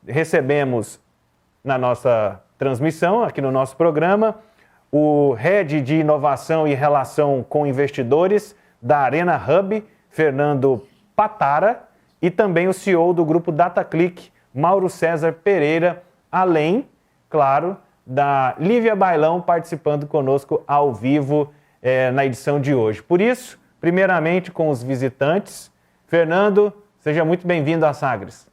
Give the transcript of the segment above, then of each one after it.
recebemos na nossa transmissão, aqui no nosso programa, o Head de Inovação e Relação com Investidores da Arena Hub, Fernando Patara, e também o CEO do grupo DataClick, Mauro César Pereira, além, claro, da Lívia Bailão participando conosco ao vivo na edição de hoje. Por isso, primeiramente com os visitantes, Fernando, seja muito bem-vindo à Sagres.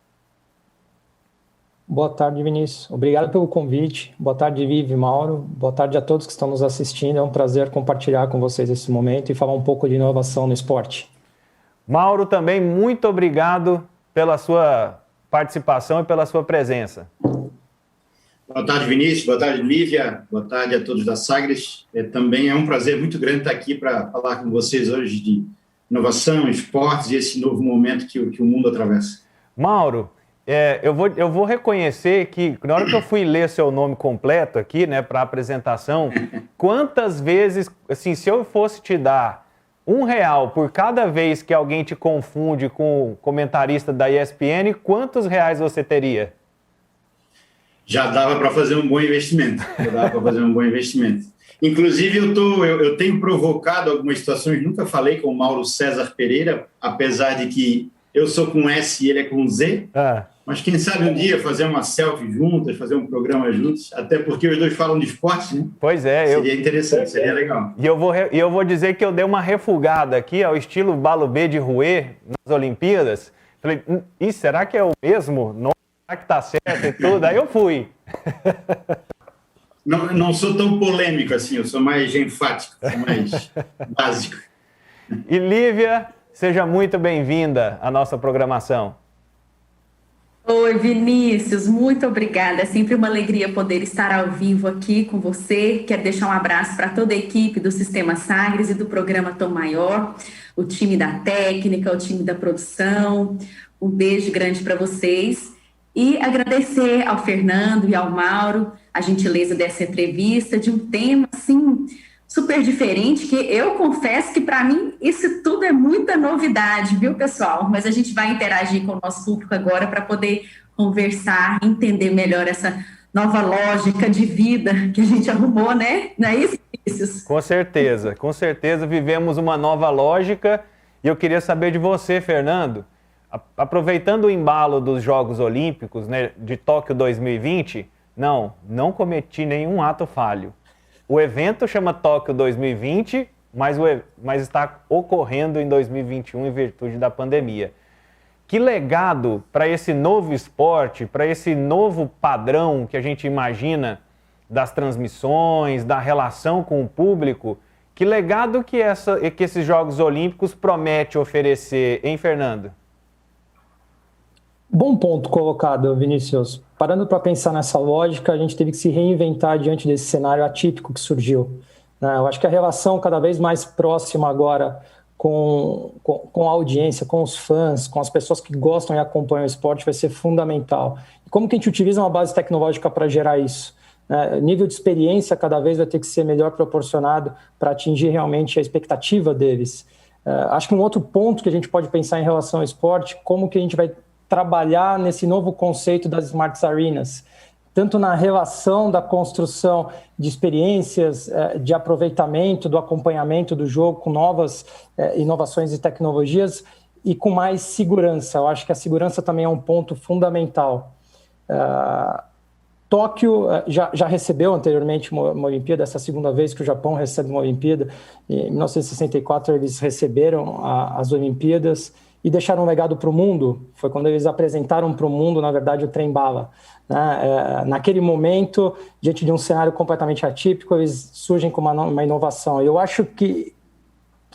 Boa tarde, Vinícius. Obrigado pelo convite. Boa tarde, Vivi e Mauro. Boa tarde a todos que estão nos assistindo. É um prazer compartilhar com vocês esse momento e falar um pouco de inovação no esporte. Mauro, também muito obrigado pela sua participação e pela sua presença. Boa tarde, Vinícius. Boa tarde, Lívia. Boa tarde a todos da Sagres. Também é um prazer muito grande estar aqui para falar com vocês hoje de inovação, esportes e esse novo momento que o mundo atravessa. Mauro, eu vou reconhecer que na hora que eu fui ler seu nome completo aqui, né, para a apresentação, quantas vezes, assim, se eu fosse te dar R$1 por cada vez que alguém te confunde com o comentarista da ESPN, quantos reais você teria? Já dava para fazer um bom investimento. Inclusive, eu tenho provocado algumas situações, nunca falei com o Mauro César Pereira, apesar de que eu sou com S e ele é com Z, mas quem sabe um dia fazer uma selfie juntas, fazer um programa juntos, até porque os dois falam de esporte, né? Pois é. Seria interessante, seria legal. E eu vou dizer que eu dei uma refugada aqui, ao estilo Balubê de Rouet, nas Olimpíadas. Falei, será que é o mesmo nome? Será que tá certo e tudo? Aí eu fui. Não sou tão polêmico assim, eu sou mais enfático, sou mais básico. E Lívia, seja muito bem-vinda à nossa programação. Oi, Vinícius, muito obrigada. É sempre uma alegria poder estar ao vivo aqui com você. Quero deixar um abraço para toda a equipe do Sistema Sagres e do programa Tom Maior, o time da técnica, o time da produção. Um beijo grande para vocês. E agradecer ao Fernando e ao Mauro a gentileza dessa entrevista, de um tema, assim, super diferente, que eu confesso que, para mim, isso tudo é muita novidade, viu, pessoal? Mas a gente vai interagir com o nosso público agora para poder conversar, entender melhor essa nova lógica de vida que a gente arrumou, né? Não é isso, Vinícius? Com certeza vivemos uma nova lógica. E eu queria saber de você, Fernando, aproveitando o embalo dos Jogos Olímpicos, né, de Tóquio 2020, não cometi nenhum ato falho. O evento chama Tóquio 2020, mas está ocorrendo em 2021 em virtude da pandemia. Que legado para esse novo esporte, para esse novo padrão que a gente imagina das transmissões, da relação com o público, que legado que esses Jogos Olímpicos promete oferecer, hein, Fernando? Bom ponto colocado, Vinícius. Parando para pensar nessa lógica, a gente teve que se reinventar diante desse cenário atípico que surgiu. Eu acho que a relação cada vez mais próxima agora com a audiência, com os fãs, com as pessoas que gostam e acompanham o esporte vai ser fundamental. E como que a gente utiliza uma base tecnológica para gerar isso? O nível de experiência cada vez vai ter que ser melhor proporcionado para atingir realmente a expectativa deles. Acho que um outro ponto que a gente pode pensar em relação ao esporte, como que a gente vai trabalhar nesse novo conceito das Smart Arenas, tanto na relação da construção de experiências, de aproveitamento, do acompanhamento do jogo com novas inovações e tecnologias e com mais segurança. Eu acho que a segurança também é um ponto fundamental. Tóquio já recebeu anteriormente uma Olimpíada, essa segunda vez que o Japão recebe uma Olimpíada. Em 1964 eles receberam as Olimpíadas e deixaram um legado para o mundo. Foi quando eles apresentaram para o mundo, na verdade, o trem-bala. Naquele momento, diante de um cenário completamente atípico, eles surgem com uma inovação. Eu acho que,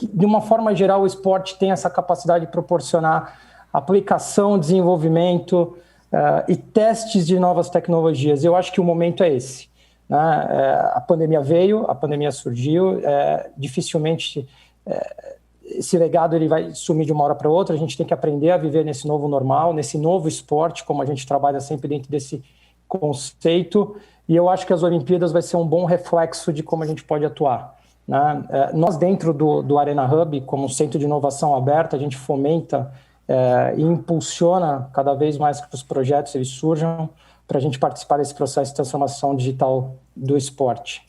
de uma forma geral, o esporte tem essa capacidade de proporcionar aplicação, desenvolvimento e testes de novas tecnologias. Eu acho que o momento é esse. A pandemia veio, a pandemia surgiu, dificilmente esse legado ele vai sumir de uma hora para outra. A gente tem que aprender a viver nesse novo normal, nesse novo esporte, como a gente trabalha sempre dentro desse conceito, e eu acho que as Olimpíadas vai ser um bom reflexo de como a gente pode atuar. Nós, dentro do Arena Hub, como centro de inovação aberta, a gente fomenta e impulsiona cada vez mais que os projetos eles surjam para a gente participar desse processo de transformação digital do esporte.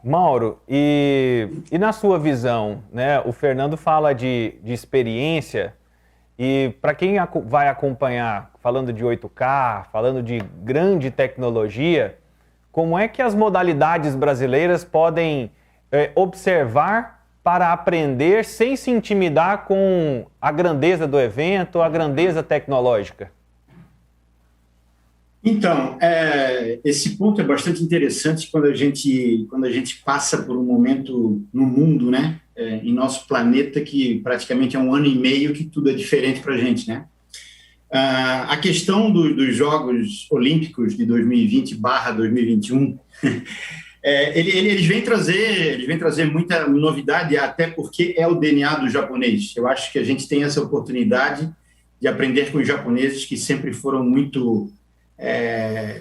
Mauro, e na sua visão, né, o Fernando fala de experiência, e para quem vai acompanhar, falando de 8K, falando de grande tecnologia, como é que as modalidades brasileiras podem observar para aprender sem se intimidar com a grandeza do evento, a grandeza tecnológica? Então, esse ponto é bastante interessante quando a gente passa por um momento no mundo, né, em nosso planeta, que praticamente é 1 ano e meio que tudo é diferente para a gente, né? A questão dos Jogos Olímpicos de 2020/2021, eles vêm trazer muita novidade, até porque é o DNA do japonês. Eu acho que a gente tem essa oportunidade de aprender com os japoneses, que sempre foram muito...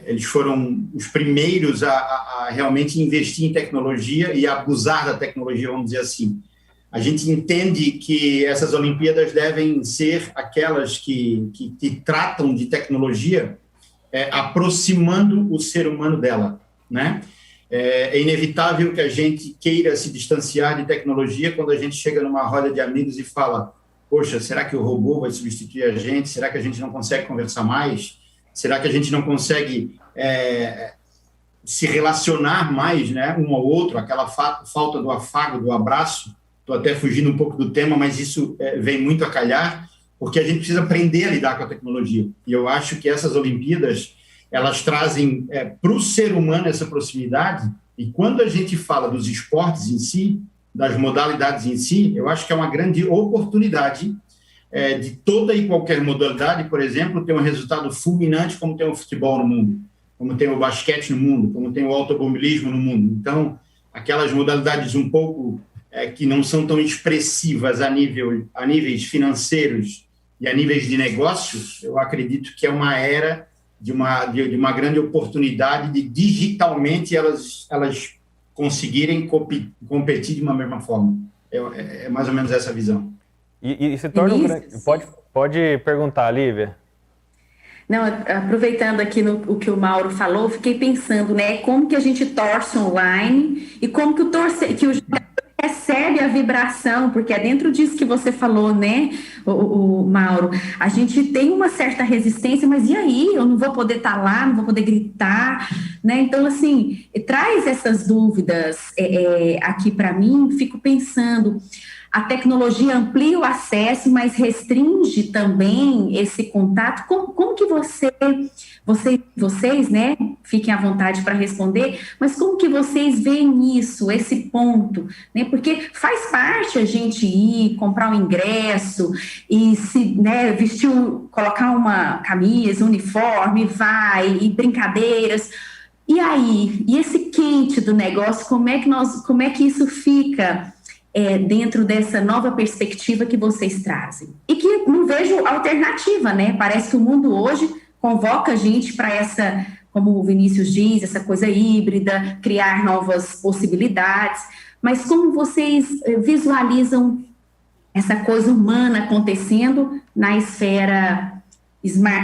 eles foram os primeiros a realmente investir em tecnologia e abusar da tecnologia, vamos dizer assim. A gente entende que essas Olimpíadas devem ser aquelas que tratam de tecnologia aproximando o ser humano dela, né? É inevitável que a gente queira se distanciar de tecnologia quando a gente chega numa roda de amigos e fala: poxa, será que o robô vai substituir a gente? Será que a gente não consegue conversar mais? Será que a gente não consegue se relacionar mais, né, um ao outro? Aquela falta do afago, do abraço. Estou até fugindo um pouco do tema, mas isso vem muito a calhar, porque a gente precisa aprender a lidar com a tecnologia. E eu acho que essas Olimpíadas, elas trazem para o ser humano essa proximidade, e quando a gente fala dos esportes em si, das modalidades em si, eu acho que é uma grande oportunidade de toda e qualquer modalidade, por exemplo, ter um resultado fulminante, como tem o futebol no mundo, como tem o basquete no mundo, como tem o automobilismo no mundo. Então, aquelas modalidades um pouco que não são tão expressivas a níveis financeiros e a níveis de negócios, eu acredito que é uma era de uma grande oportunidade de digitalmente elas conseguirem competir de uma mesma forma. É mais ou menos essa visão. E se torna Pode perguntar, Lívia. Não, aproveitando aqui o que o Mauro falou, fiquei pensando, né, como que a gente torce online e como que o jogador recebe a vibração, porque é dentro disso que você falou, né, o Mauro, a gente tem uma certa resistência, mas e aí? Eu não vou poder estar lá, não vou poder gritar, né? Então, assim, traz essas dúvidas aqui para mim, fico pensando... A tecnologia amplia o acesso, mas restringe também esse contato. Como que vocês, né, fiquem à vontade para responder, mas como que vocês veem isso, esse ponto, né? Porque faz parte a gente ir, comprar um ingresso e se, né, vestir, colocar uma camisa, um uniforme, e brincadeiras. E aí, e esse quente do negócio, como é que isso fica? Dentro dessa nova perspectiva que vocês trazem. E que não vejo alternativa, né? Parece que o mundo hoje convoca a gente para essa, como o Vinícius diz, essa coisa híbrida, criar novas possibilidades. Mas como vocês visualizam essa coisa humana acontecendo na esfera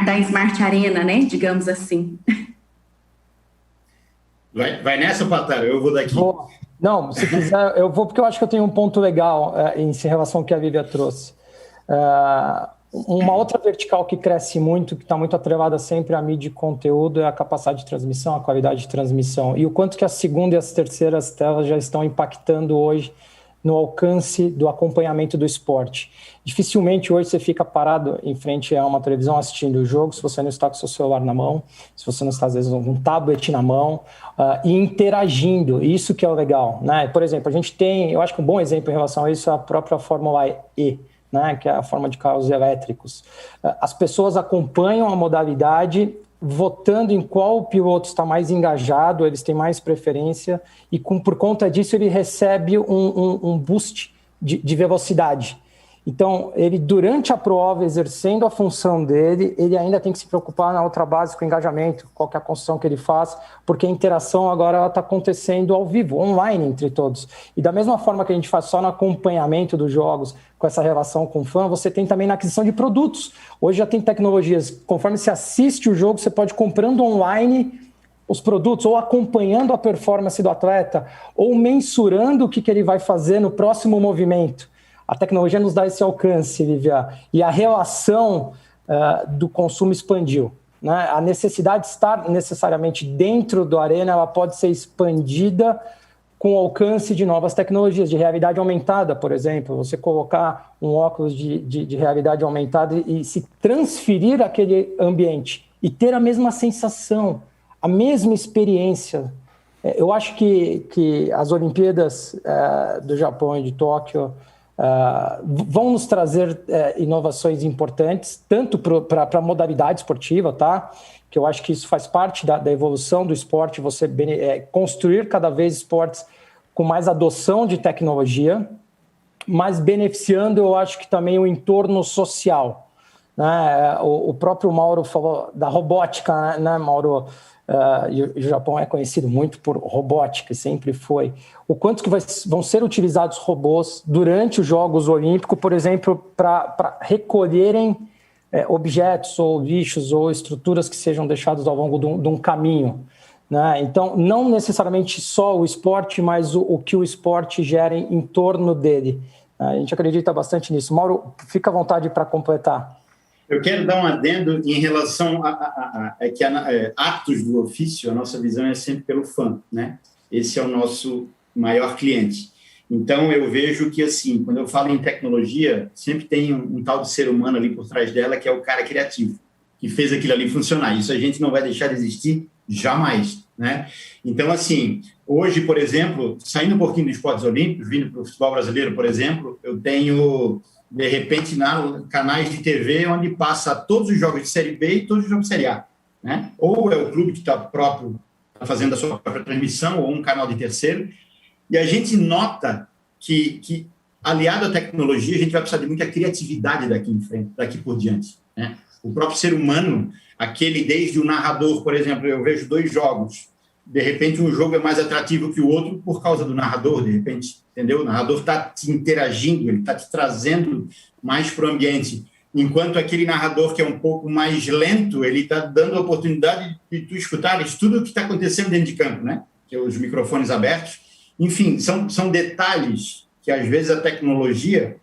da Smart Arena, né? Digamos assim. Vai nessa, Patara, eu vou daqui. Não, se quiser, eu vou, porque eu acho que eu tenho um ponto legal em relação ao que a Lívia trouxe. Uma outra vertical que cresce muito, que está muito atrelada sempre à mídia e conteúdo, é a capacidade de transmissão, a qualidade de transmissão. E o quanto que a segunda e as terceiras telas já estão impactando hoje no alcance do acompanhamento do esporte. Dificilmente hoje você fica parado em frente a uma televisão assistindo o jogo se você não está com o seu celular na mão, se você não está, às vezes, com um tablet na mão, e interagindo. Isso que é o legal, né? Por exemplo, a gente tem, eu acho que um bom exemplo em relação a isso é a própria Fórmula E, né? Que é a forma de carros elétricos. As pessoas acompanham a modalidade votando em qual piloto está mais engajado, eles têm mais preferência, e por conta disso ele recebe um boost de velocidade. Então, ele, durante a prova, exercendo a função dele, ele ainda tem que se preocupar na outra base com o engajamento, qual que é a construção que ele faz, porque a interação agora está acontecendo ao vivo, online entre todos. E da mesma forma que a gente faz só no acompanhamento dos jogos, com essa relação com o fã, você tem também na aquisição de produtos. Hoje já tem tecnologias, conforme você assiste o jogo, você pode ir comprando online os produtos, ou acompanhando a performance do atleta, ou mensurando o que ele vai fazer no próximo movimento. A tecnologia nos dá esse alcance, Lívia, e a relação do consumo expandiu, né? A necessidade de estar necessariamente dentro do Arena, ela pode ser expandida com o alcance de novas tecnologias, de realidade aumentada, por exemplo. Você colocar um óculos de realidade aumentada e se transferir àquele ambiente e ter a mesma sensação, a mesma experiência. Eu acho que as Olimpíadas do Japão e de Tóquio vão nos trazer inovações importantes, tanto para a modalidade esportiva, tá? Que eu acho que isso faz parte da evolução do esporte, você construir cada vez esportes com mais adoção de tecnologia, mas beneficiando, eu acho que também o entorno social, né? O próprio Mauro falou da robótica, né, Mauro? E o Japão é conhecido muito por robótica, sempre foi. O quanto que vão ser utilizados robôs durante os Jogos Olímpicos, por exemplo, para recolherem objetos ou lixos ou estruturas que sejam deixadas ao longo de um caminho, né? Então, não necessariamente só o esporte, mas o que o esporte gera em torno dele. A gente acredita bastante nisso. Mauro, fica à vontade para completar. Eu quero dar um adendo em relação que atos do ofício, a nossa visão é sempre pelo fã, né? Esse é o nosso maior cliente. Então, eu vejo que, assim, quando eu falo em tecnologia, sempre tem um tal de ser humano ali por trás dela, que é o cara criativo, que fez aquilo ali funcionar. Isso a gente não vai deixar de existir jamais, né? Então, assim, hoje, por exemplo, saindo um pouquinho dos esportes olímpicos, vindo para o futebol brasileiro, por exemplo, eu tenho, de repente, canais de TV onde passa todos os jogos de Série B e todos os jogos de Série A, né? Ou é o clube que está fazendo a sua própria transmissão, ou um canal de terceiro. E a gente nota que aliado à tecnologia, a gente vai precisar de muita criatividade daqui em frente, daqui por diante, né? O próprio ser humano, desde o narrador, por exemplo, eu vejo 2 jogos, de repente um jogo é mais atrativo que o outro por causa do narrador, de repente, entendeu? O narrador está te interagindo, ele está te trazendo mais para o ambiente, enquanto aquele narrador que é um pouco mais lento, ele está dando a oportunidade de tu escutares tudo o que está acontecendo dentro de campo, né? Que é os microfones abertos. Enfim, são detalhes que, às vezes, a tecnologia,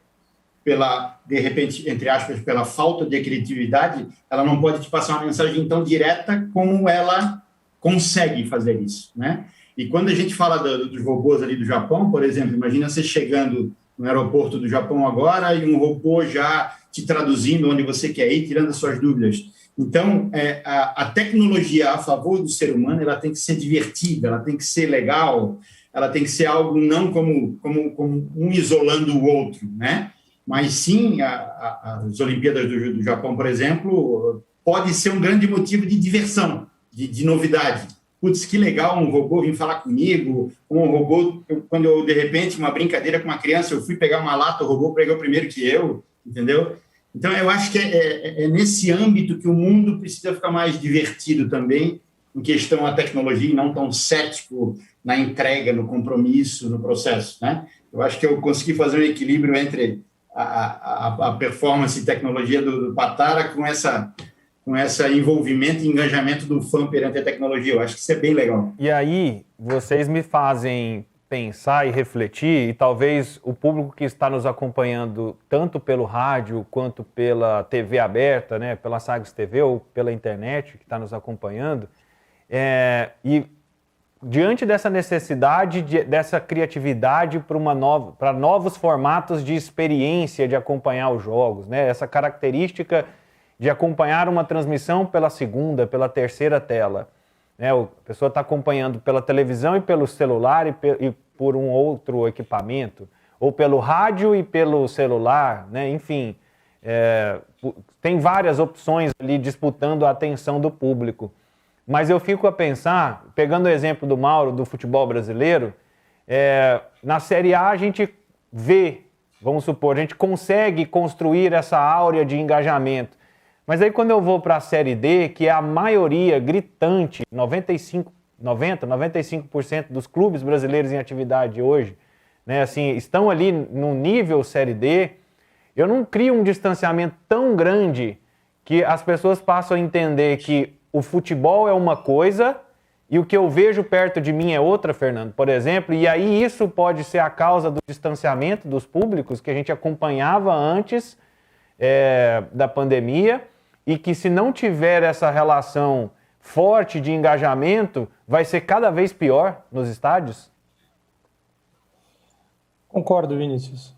de repente, entre aspas, pela falta de criatividade, ela não pode te passar uma mensagem tão direta como ela consegue fazer isso, né? E quando a gente fala dos robôs ali do Japão, por exemplo, imagina você chegando no aeroporto do Japão agora e um robô já te traduzindo onde você quer ir, tirando as suas dúvidas. Então, a tecnologia a favor do ser humano, ela tem que ser divertida, ela tem que ser legal, ela tem que ser algo não como um isolando o outro, né? Mas sim, as Olimpíadas do Japão, por exemplo, pode ser um grande motivo de diversão, de novidade. Putz, que legal, um robô vir falar comigo, um robô, quando eu, de repente, uma brincadeira com uma criança, eu fui pegar uma lata, o robô pegou primeiro que eu, entendeu? Então, eu acho que é nesse âmbito que o mundo precisa ficar mais divertido também, em questão à tecnologia, e não tão cético na entrega, no compromisso, no processo, né? Eu acho que eu consegui fazer um equilíbrio entre a performance e tecnologia do Patara com esse envolvimento e engajamento do fã perante a tecnologia. Eu acho que isso é bem legal. E aí, vocês me fazem pensar e refletir, e talvez o público que está nos acompanhando, tanto pelo rádio quanto pela TV aberta, né, pela Sagres TV ou pela internet, que está nos acompanhando, e diante dessa necessidade, dessa criatividade para novos formatos de experiência de acompanhar os jogos, né? Essa característica de acompanhar uma transmissão pela segunda, pela terceira tela, né? A pessoa está acompanhando pela televisão e pelo celular e por um outro equipamento, ou pelo rádio e pelo celular, né? Enfim, tem várias opções ali disputando a atenção do público. Mas eu fico a pensar, pegando o exemplo do Mauro, do futebol brasileiro, na Série A a gente vê vamos supor, a gente consegue construir essa áurea de engajamento. Mas aí quando eu vou para a Série D, que é a maioria gritante, 95% dos clubes brasileiros em atividade hoje, né, assim, estão ali no nível Série D, eu não crio um distanciamento tão grande que as pessoas passam a entender que o futebol é uma coisa e o que eu vejo perto de mim é outra, Fernando, por exemplo, e aí isso pode ser a causa do distanciamento dos públicos que a gente acompanhava antes da pandemia, e que se não tiver essa relação forte de engajamento, vai ser cada vez pior nos estádios? Concordo, Vinícius.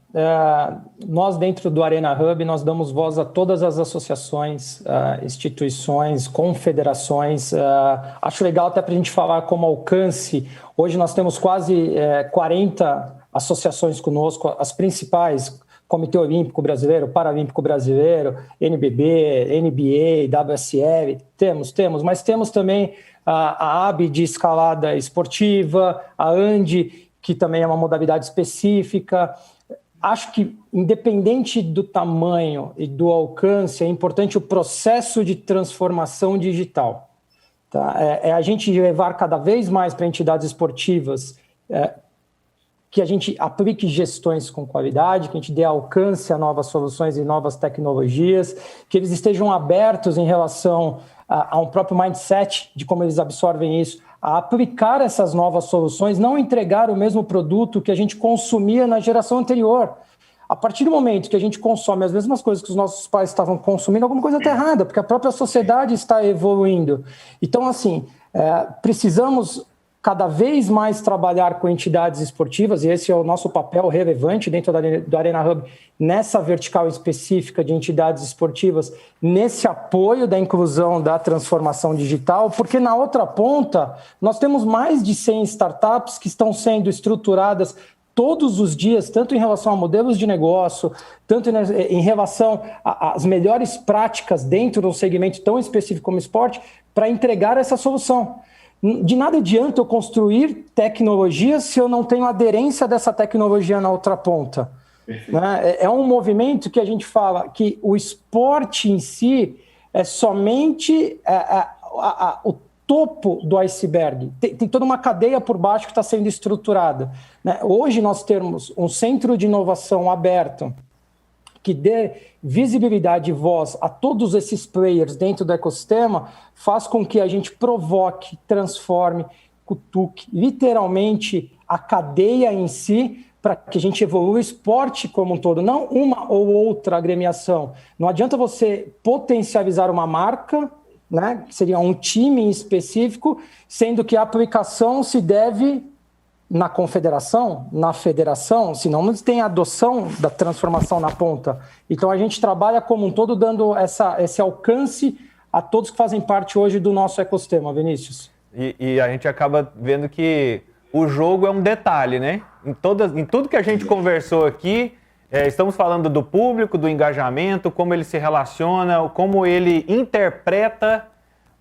Nós, dentro do Arena Hub, nós damos voz a todas as associações, instituições, confederações. Acho legal até para a gente falar como alcance. Hoje nós temos quase 40 associações conosco, as principais: Comitê Olímpico Brasileiro, Paralímpico Brasileiro, NBB, NBA, WSL. Temos, mas temos também a AB de escalada esportiva, a ANDI, que também é uma modalidade específica. Acho que, independente do tamanho e do alcance, é importante o processo de transformação digital. Tá? É a gente levar cada vez mais para entidades esportivas que a gente aplique gestões com qualidade, que a gente dê alcance a novas soluções e novas tecnologias, que eles estejam abertos em relação a um próprio mindset de como eles absorvem isso, a aplicar essas novas soluções, não entregar o mesmo produto que a gente consumia na geração anterior. A partir do momento que a gente consome as mesmas coisas que os nossos pais estavam consumindo, alguma coisa está errada, porque a própria sociedade está evoluindo. Então, assim, precisamos cada vez mais trabalhar com entidades esportivas, e esse é o nosso papel relevante dentro do Arena Hub, nessa vertical específica de entidades esportivas, nesse apoio da inclusão da transformação digital, porque na outra ponta nós temos mais de 100 startups que estão sendo estruturadas todos os dias, tanto em relação a modelos de negócio, tanto em relação às melhores práticas dentro de um segmento tão específico como esporte, para entregar essa solução. De nada adianta eu construir tecnologia se eu não tenho aderência dessa tecnologia na outra ponta. Né? É um movimento que a gente fala que o esporte em si é somente o topo do iceberg. Tem toda uma cadeia por baixo que está sendo estruturada. Né? Hoje nós temos um centro de inovação aberto que dê visibilidade e voz a todos esses players dentro do ecossistema, faz com que a gente provoque, transforme, cutuque literalmente a cadeia em si, para que a gente evolua o esporte como um todo, não uma ou outra agremiação. Não adianta você potencializar uma marca, né, que seria um time em específico, sendo que a aplicação se deve na confederação, na federação, senão não tem adoção da transformação na ponta. Então a gente trabalha como um todo dando esse alcance a todos que fazem parte hoje do nosso ecossistema, Vinícius. E a gente acaba vendo que o jogo é um detalhe, né? Em tudo que a gente conversou aqui, estamos falando do público, do engajamento, como ele se relaciona, como ele interpreta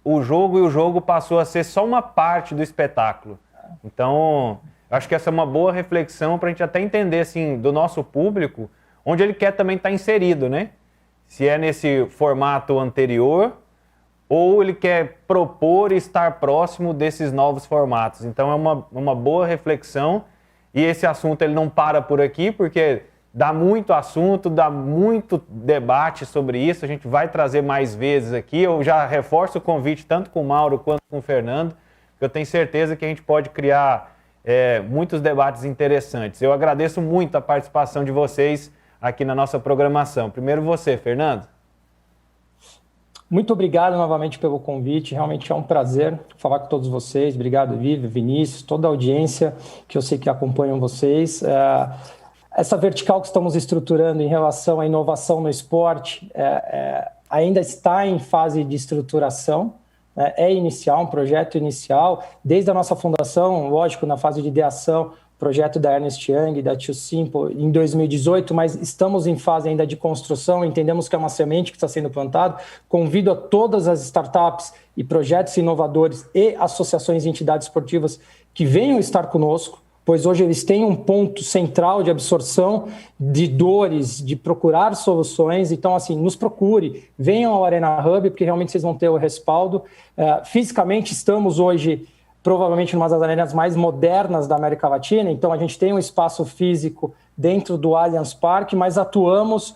o jogo, e o jogo passou a ser só uma parte do espetáculo. Então, acho que essa é uma boa reflexão para a gente até entender, assim, do nosso público, onde ele quer também estar inserido, né? Se é nesse formato anterior, ou ele quer propor estar próximo desses novos formatos. Então é uma boa reflexão, e esse assunto ele não para por aqui, porque dá muito assunto, dá muito debate sobre isso, a gente vai trazer mais vezes aqui. Eu já reforço o convite tanto com o Mauro quanto com o Fernando, porque eu tenho certeza que a gente pode criar muitos debates interessantes. Eu agradeço muito a participação de vocês aqui na nossa programação. Primeiro você, Fernando. Muito obrigado novamente pelo convite, realmente é um prazer falar com todos vocês. Obrigado, Vivi, Vinícius, toda a audiência que eu sei que acompanham vocês. Essa vertical que estamos estruturando em relação à inovação no esporte ainda está em fase de estruturação, é inicial, um projeto inicial, desde a nossa fundação, lógico, na fase de ideação, projeto da Ernst Young, da Too Simple, em 2018, mas estamos em fase ainda de construção, entendemos que é uma semente que está sendo plantada. Convido a todas as startups e projetos inovadores e associações e entidades esportivas que venham estar conosco, pois hoje eles têm um ponto central de absorção de dores, de procurar soluções. Então, assim, nos procure, venham ao Arena Hub, porque realmente vocês vão ter o respaldo. Fisicamente, estamos hoje provavelmente uma das arenas mais modernas da América Latina, então a gente tem um espaço físico dentro do Allianz Parque, mas atuamos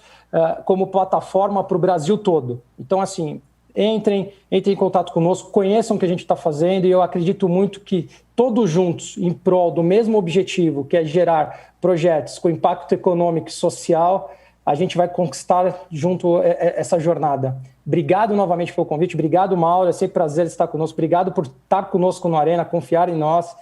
como plataforma para o Brasil todo. Então, assim, entrem em contato conosco, conheçam o que a gente está fazendo, e eu acredito muito que todos juntos, em prol do mesmo objetivo, que é gerar projetos com impacto econômico e social, a gente vai conquistar junto essa jornada. Obrigado novamente pelo convite, obrigado, Mauro, é sempre prazer estar conosco, obrigado por estar conosco no Arena, confiar em nós.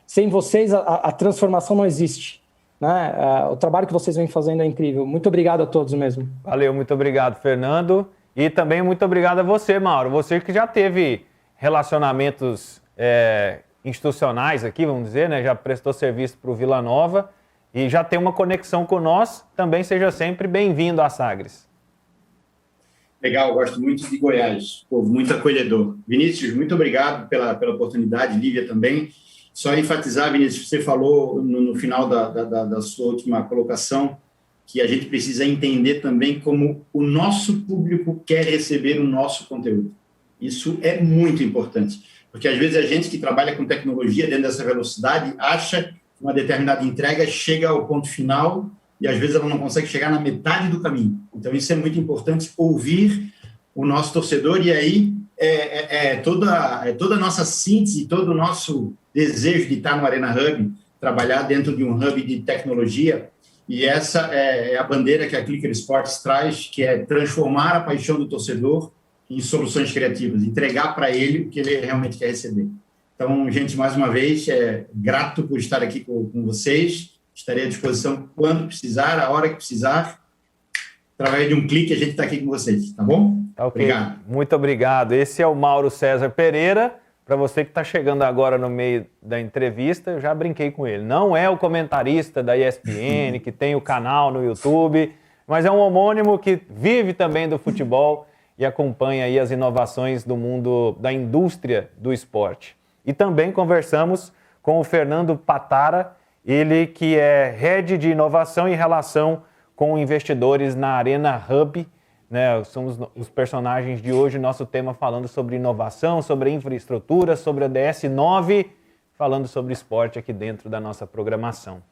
Sem vocês, a transformação não existe. Né? O trabalho que vocês vêm fazendo é incrível. Muito obrigado a todos mesmo. Valeu, muito obrigado, Fernando. E também muito obrigado a você, Mauro. Você que já teve relacionamentos institucionais aqui, vamos dizer, né? Já prestou serviço para o Vila Nova e já tem uma conexão com nós. Também seja sempre bem-vindo à Sagres. Legal, gosto muito de Goiás, povo muito acolhedor. Vinícius, muito obrigado pela oportunidade, Lívia também. Só enfatizar, Vinícius, você falou no final da sua última colocação, que a gente precisa entender também como o nosso público quer receber o nosso conteúdo. Isso é muito importante, porque às vezes a gente que trabalha com tecnologia dentro dessa velocidade acha que uma determinada entrega chega ao ponto final e às vezes ela não consegue chegar na metade do caminho. Então isso é muito importante, ouvir o nosso torcedor, e aí toda a nossa síntese, todo o nosso desejo de estar no Arena Hub, trabalhar dentro de um hub de tecnologia. E essa é a bandeira que a Clicker Sports traz, que é transformar a paixão do torcedor em soluções criativas, entregar para ele o que ele realmente quer receber. Então, gente, mais uma vez, grato por estar aqui com vocês. Estarei à disposição quando precisar, a hora que precisar. Através de um clique, a gente está aqui com vocês, tá bom? Okay. Obrigado. Muito obrigado. Esse é o Mauro César Pereira. Para você que está chegando agora no meio da entrevista, eu já brinquei com ele. Não é o comentarista da ESPN, que tem o canal no YouTube, mas é um homônimo que vive também do futebol e acompanha aí as inovações do mundo da indústria do esporte. E também conversamos com o Fernando Patara, ele que é Head de Inovação e Relação com Investidores na Arena Hub. Né, somos os personagens de hoje, nosso tema falando sobre inovação, sobre infraestrutura, sobre a DS9, falando sobre esporte aqui dentro da nossa programação.